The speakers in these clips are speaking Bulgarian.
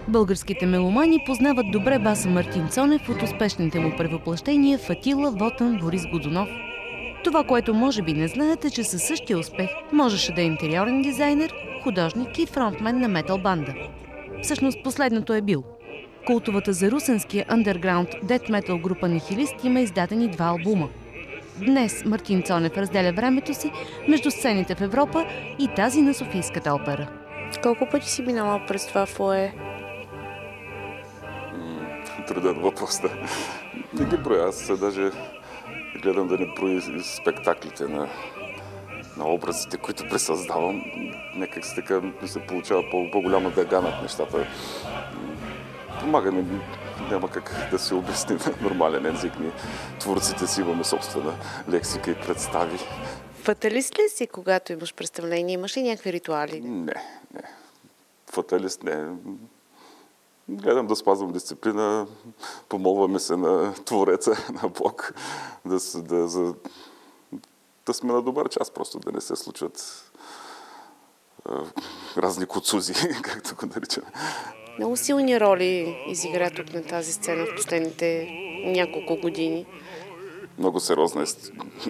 Българските меломани познават добре баса Мартин Цонев от успешните му превъплъщения в Атила, Вотан, Борис Годунов. Това, което може би не знаете, че със същия успех можеше да е интериорен дизайнер, художник и фронтмен на метал банда. Всъщност последното е бил. Култовата за русенския андерграунд дет метал група Нихилист има издадени 2 албума. Днес Мартин Цонев разделя времето си между сцените в Европа и тази на Софийската опера. Колко пъти си минала през това фоайе? Труден въпрос, да. Не ги броя. Аз даже гледам да не броя спектаклите на образите, които пресъздавам. Някак си така ми се получава по-голяма дъга над нещата. Помага ми, няма как да се обясни на нормален език. Ние творците си имаме собствена лексика и представи. Фаталист ли си, когато имаш представление? Имаш ли някакви ритуали? Не. Фаталист не. Гледам да спазвам дисциплина, помолваме се на Твореца, на Бог, да сме на добър час, просто да не се случват разни куцузи, както го наричаме. Много силни роли изигра тук на тази сцена в последните няколко години. Много сериозна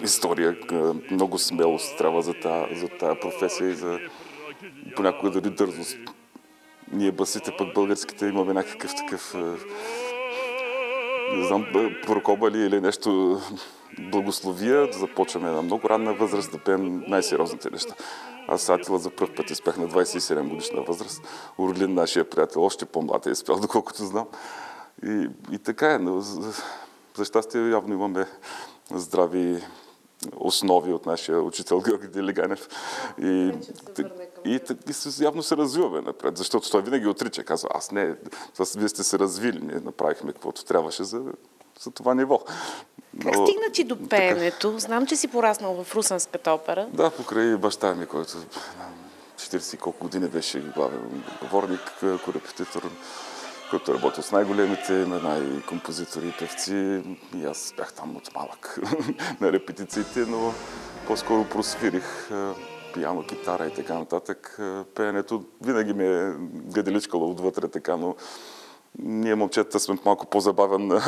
история, много смелост трябва за тази професия и за понякога дори дързост. Ние басите, пък българските, имаме някакъв такъв, не знам, прокоба ли или нещо, благословия, да започваме на много ранна възраст да пеем най-сериозните неща. Аз Атила за пръв път изпях на 27 годишна възраст. Орлин, нашия приятел, още по-млад е изпял, доколкото знам. И така е, но за щастие явно имаме здрави основи от нашия учител Георги Делиганев. И явно се развиваме напред, защото той винаги отрича. Казва, аз не, вие сте се развили, ние направихме каквото трябваше за това ниво. Как стигна ти до пеенето? Знам, че си пораснал в Русенската опера. Да, покрай баща ми, който 40 колко години беше главен говорник, корепетитор, който работил с най-големите имена и композитори и певци. И аз бях там от малък на репетициите, но по-скоро просвирих пиано, китара и така нататък. Пеенето винаги ми е гаделичкало отвътре така, но ние момчета сме малко по-забавен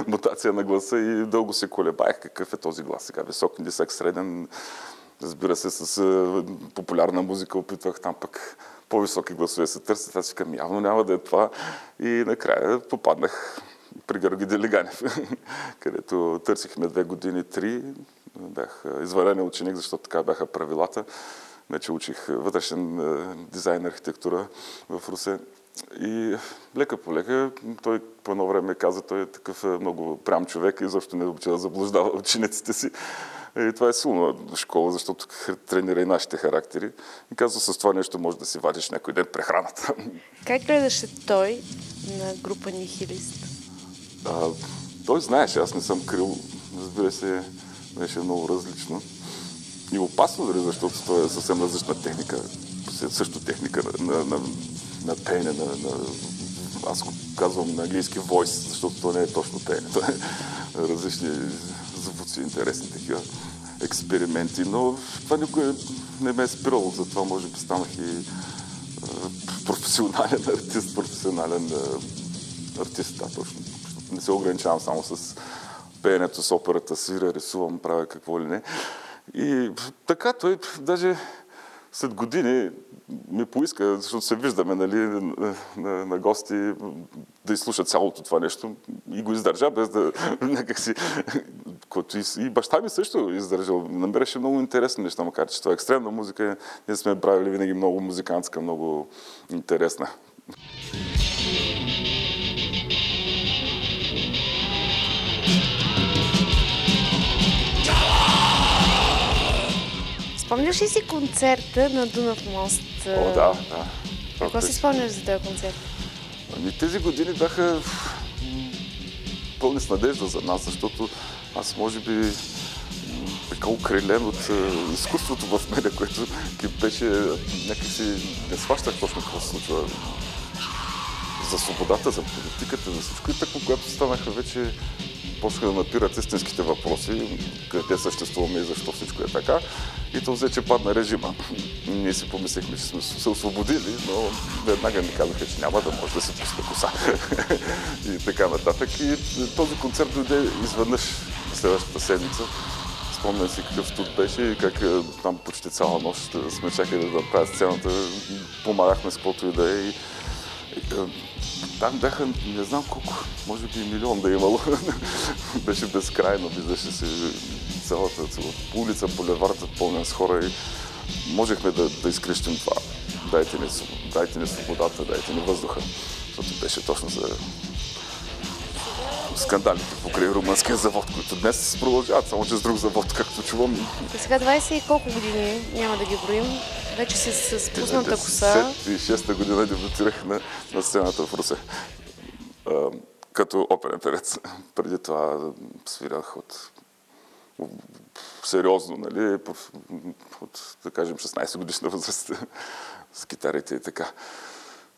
мутация на гласа и дълго се колебаех какъв е този глас. Сега висок, нисък, среден. Разбира се, с популярна музика опитвах там пък по-високи гласове се търсят. Аз викам, явно няма да е това. И накрая попаднах при Георги Делиганев, където търсихме 2 години, 3. Бях извънреден ученик, защото така бяха правилата. Вече учих вътрешен дизайн, архитектура в Русе. И лека по лека, той по едно време каза, той е такъв много прям човек и защо не обича да заблуждава учениците си. И това е силна школа, защото тренира и нашите характери. И казва, с това нещо може да си вадиш някой ден прехраната. Как гледаше той на група Нихилист? Той знаеше, аз не съм крил. Разбира се, беше много различно. И опасно, дали, защото той е съвсем различна техника. Също техника на пеене, аз го казвам на английски voice, защото то не е точно пеене. Това е различни звуци, интересни такива експерименти, но това никой не ме е спирало, затова може би станах и професионален артист, да, точно. Не се ограничавам само с пеенето, с операта, свиря, рисувам, правя какво ли не. И така, той даже след години ми поиска, защото се виждаме на гости, да изслушат цялото това нещо и го издържа, без да някакси... И баща ми също издържал. Намереше много интересни неща, макар че това е екстремна музика. Ние сме правили винаги много музикантска, много интересна. Спомняш ли си концерта на Дунав мост? О, да. Какво си спомняш за този концерт? Тези години бяха пълни с надежда за нас, защото аз може би така укрилен от изкуството в мене, което беше някакси не схващах точно какво се случва. за свободата, за политиката, за всичко. И така, когато станаха вече, почнаха да напират истинските въпроси, къде съществуваме и защо всичко е така. И то взе, че падна режима. Ние си помислихме, че сме се освободили, но веднага ми казаха, че няма да може да си пуска коса. И така нататък. И този концерт дойде изведнъж следващата седмица. Спомням си какъв студ беше и как там почти цяла нощ сме чакали да направят сцената. Помагахме с каквото и да е. Там бяха, не знам колко, може би 1 милион да е имало. Беше безкрайно, виждаше се цялата улица, булеварда, пълнен с хора и можехме да изкрещим това. Дайте ни свободата, дайте ни въздуха. Защото беше точно за скандалите покрай румънския завод, които днес продължават, само че с друг завод, както чувам. И сега 20 и колко години, няма да ги броим, вече с спусната коса. 96-та година дебютирах на сцената в Русе. Като оперен певец. Преди това свирях сериозно, нали, от, да кажем, 16 годишна възраст с китарите и така.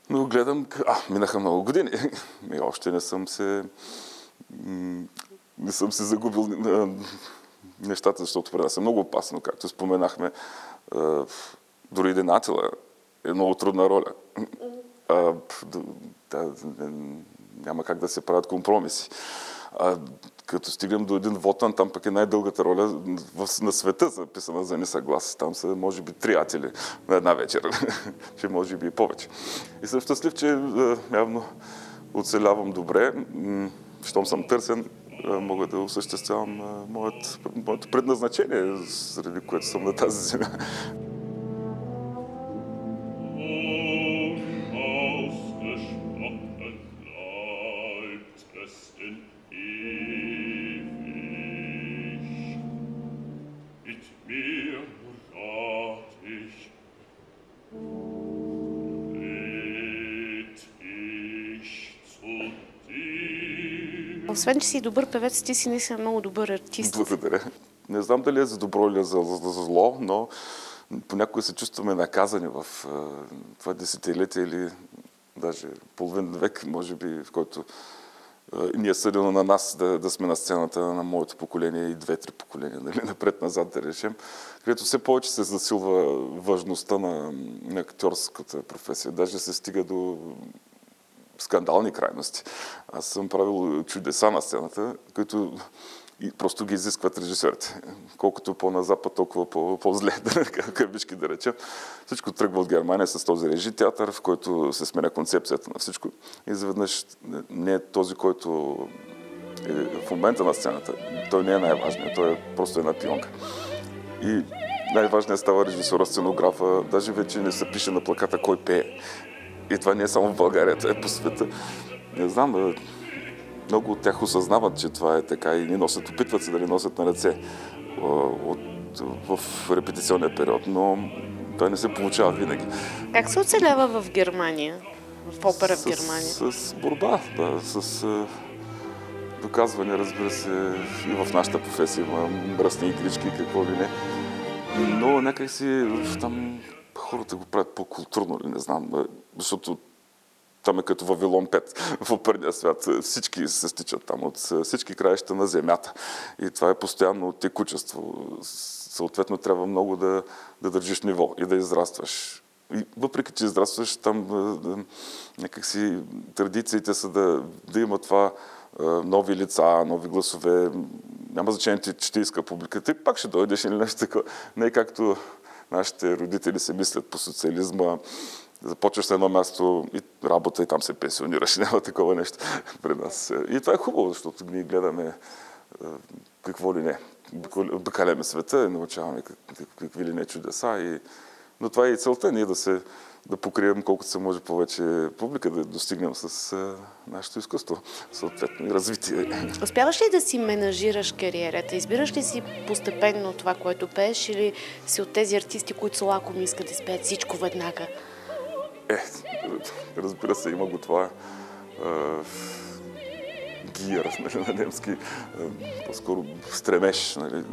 Но гледам, минаха много години и още не съм се загубил нещата, защото при нас е много опасно, както споменахме. Дори един Атила е много трудна роля. Няма как да се правят компромиси. Като стигнем до един Вотан, там пък е най-дългата роля на света, записана за несъглас. Там са, може би, 3 Атили на една вечер. Че може би и повече. И съм щастлив, че явно оцелявам добре. Щом съм търсен, мога да осъществявам моето предназначение, заради което съм на тази земя. Освен, че си добър певец, ти си наистина много добър артист. Благодаря. Не знам дали е за добро или за зло, но понякога се чувстваме наказани в това десетилетие или даже половин век, може би, в който ни е съдено на нас да сме на сцената на моето поколение и 2-3 поколения, нали, напред-назад да речем, където все повече се засилва важността на актьорската професия. Даже се стига до скандални крайности. Аз съм правил чудеса на сцената, които просто ги изискват режисьорите. Колкото по-на запад, толкова по-зле, кърбички да речем. Всичко тръгва от Германия с този режи театър, в който се сменя концепцията на всичко. И заведнъж не е този, който е в момента на сцената. Той не е най-важният, той е просто една пионка. И най-важният става режисьора, сценографа. Даже вече не се пише на плаката кой пее. И това не е само в България, това е по света. Не знам, много от тях осъзнават, че това е така и ни носят, опитват се да ни носят на ръце в репетиционния период, но това не се получава винаги. Как се оцелява в Германия? В опера в Германия? С борба, да, с доказване, разбира се, и в нашата професия има мръсни игрички, какво ли не. Но някак си там хората го правят по-културно, не знам, защото там е като Вавилон 5 в оперния свят. Всички се стичат там от всички краища на земята. И това е постоянно текучество. Съответно, трябва много да държиш ниво и да израстваш. И въпреки, че израстваш, там някакси традициите са да има това нови лица, нови гласове. Няма значение, че ти иска публиката. И пак ще дойдеш или нещо такова. Не е както нашите родители се мислят по социализма. Започваш на едно място и работа и там се пенсионираш. Няма такова нещо пред нас. И това е хубаво, защото ние гледаме какво ли не. Обикаляме света и научаваме какви ли не чудеса. Но това е и целта ние да покрием колкото се може повече публика, да достигнем с нашето изкуство, съответно и развитие. Успяваш ли да си менажираш кариерата? Избираш ли си постепенно това, което пееш, или си от тези артисти, които са лакоми, искат да изпеят всичко веднага? Разбира се, има го това. гир, нали, на немски, по-скоро стремеж. Нали.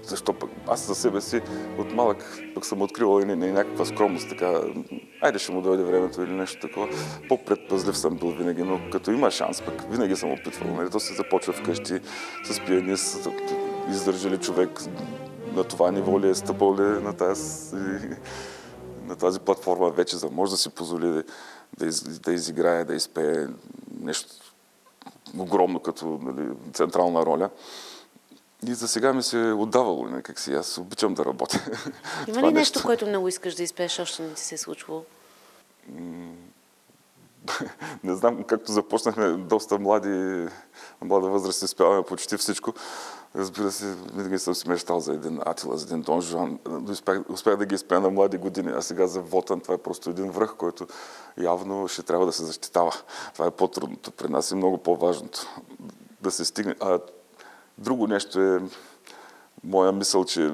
Защо пък? Аз за себе си от малък пък съм откривал и някаква скромност, така, айде ще му дойде времето или нещо такова. По-предпазлив съм бил винаги, но като има шанс, пък винаги съм опитвал. Нали. То се започва вкъщи с пианист, издържа ли човек, на това ниво ли е, стъпал ли на тази платформа вече, за може да си позволи да изиграе, да изпее нещо огромно като, нали, централна роля. И за сега ми се е отдавало някак си. Аз обичам да работя. Има ли нещо, което много искаш да изпееш, още не ти се е случвало? Не знам, както започнахме доста млада възраст, изпяваме почти всичко. Разбира се, винаги съм си мечтал за един Атила, за един Дон Жуан. Успях да ги изпея на млади години, а сега за Вотън това е просто един връх, който явно ще трябва да се защитава. Това е по-трудното. При нас е много по-важното да се стигне. Друго нещо е моя мисъл, че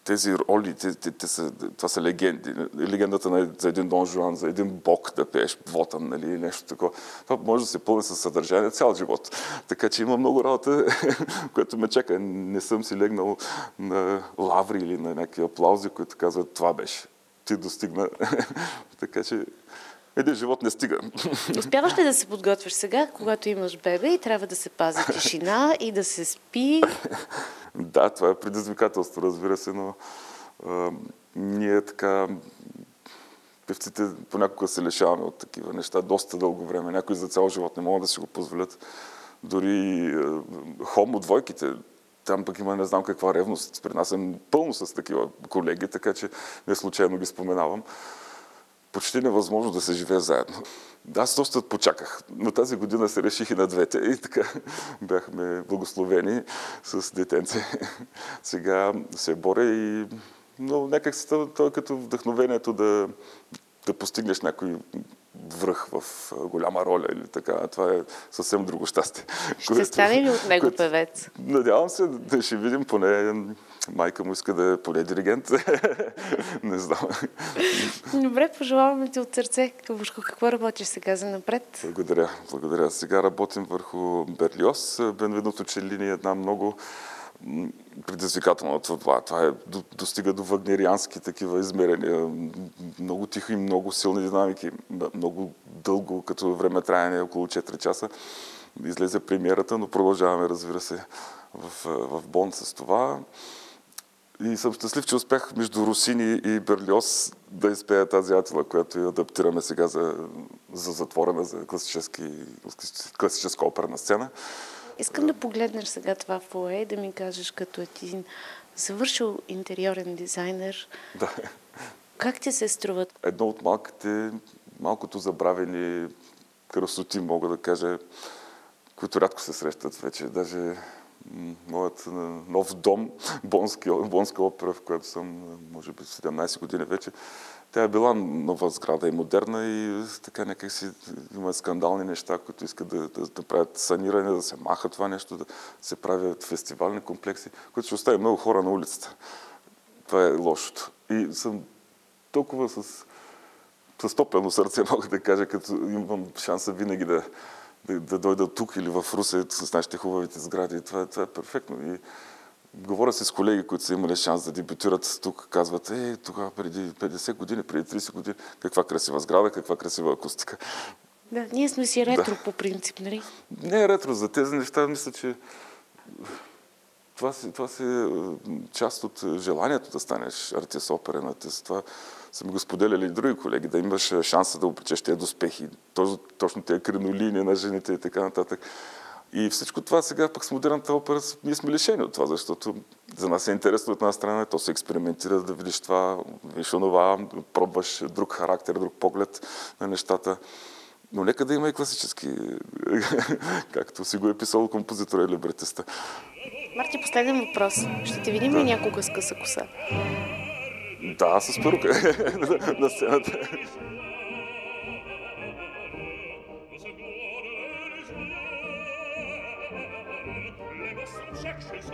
тези роли, това са легенди. Легендата за един Дон Жуан, за един бог да пееш Вотън, нали, нещо такова. Това може да се пълни със съдържание цял живот. Така че има много работа, която ме чака. Не съм си легнал на лаври или на някакви аплаузи, които казват, това беше. Ти достигна. Така че един живот не стига. Успяваш ли да се подготвиш сега, когато имаш бебе и трябва да се пази тишина и да се спи? Да, това е предизвикателство, разбира се, но ние така, певците понякога се лишаваме от такива неща доста дълго време. Някои за цял живот не могат да си го позволят. Дори хомо двойките, там пък има не знам каква ревност. При нас съм пълно с такива колеги, така че не случайно ги споменавам. Почти невъзможно да се живее заедно. Аз доста почаках, но тази година се реших и на двете и така бяхме благословени с детенце. Сега се боря и но някак си това е като вдъхновението да постигнеш някой връх в голяма роля или така. Това е съвсем друго щастие. Ще стане ли от него певец? Надявам се да ще видим, поне майка му иска да е поне диригент. Не знам. Добре, пожелаваме ти от сърце. Кавушко, какво работиш сега за напред? Благодаря. Сега работим върху Берлиоз. Бенвенуто Челини е една много предизвикателно това. Това достига до вагнериански такива измерения. Много тихо и много силни динамики. Много дълго, като времетраене, около 4 часа. Излезе премиерата, но продължаваме, разбира се, в Бон с това. И съм щастлив, че успях между Росини и Берлиоз да изпея тази Атила, която я адаптираме сега за затворена, за класическа оперна сцена. Искам да погледнеш сега това фоае и да ми кажеш като един завършил интериорен дизайнер. Да. Как ти се струват? Едно от малкото забравени красоти, мога да кажа, които рядко се срещат вече. Даже моят нов дом, Бонска опера, в която съм, може би, 17 години вече, тя е била нова сграда и модерна и така някак си има скандални неща, които искат да правят саниране, да се маха това нещо, да се правят фестивални комплекси, които ще остави много хора на улицата. Това е лошото. И съм толкова с топлено сърце, мога да кажа, като имам шанса винаги да дойда тук или в Русе с нашите хубавите сгради. Това е перфектно. И говоря си с колеги, които са имали шанс да дебютират тук, казват, тогава преди 50 години, преди 30 години, каква красива сграда, каква красива акустика. Да, ние сме си ретро по принцип, нали? Не е ретро. За тези неща мисля, че това си част от желанието да станеш артист, оперен артист. Това са ми го споделяли и други колеги, да имаш шанса да облечеш тези успехи, точно тези кринолини на жените и така нататък. И всичко това сега пък с модерната опера ние сме лишени от това, защото за нас е интересно от една страна, то се експериментира да видиш това, видиш онова, пробваш друг характер, друг поглед на нещата. Но нека да има и класически, както си го е писал композитора и либретиста. Марти, последен въпрос. Ще те видим ли някога с къса коса? Да, с перука на сцената. Chaque chose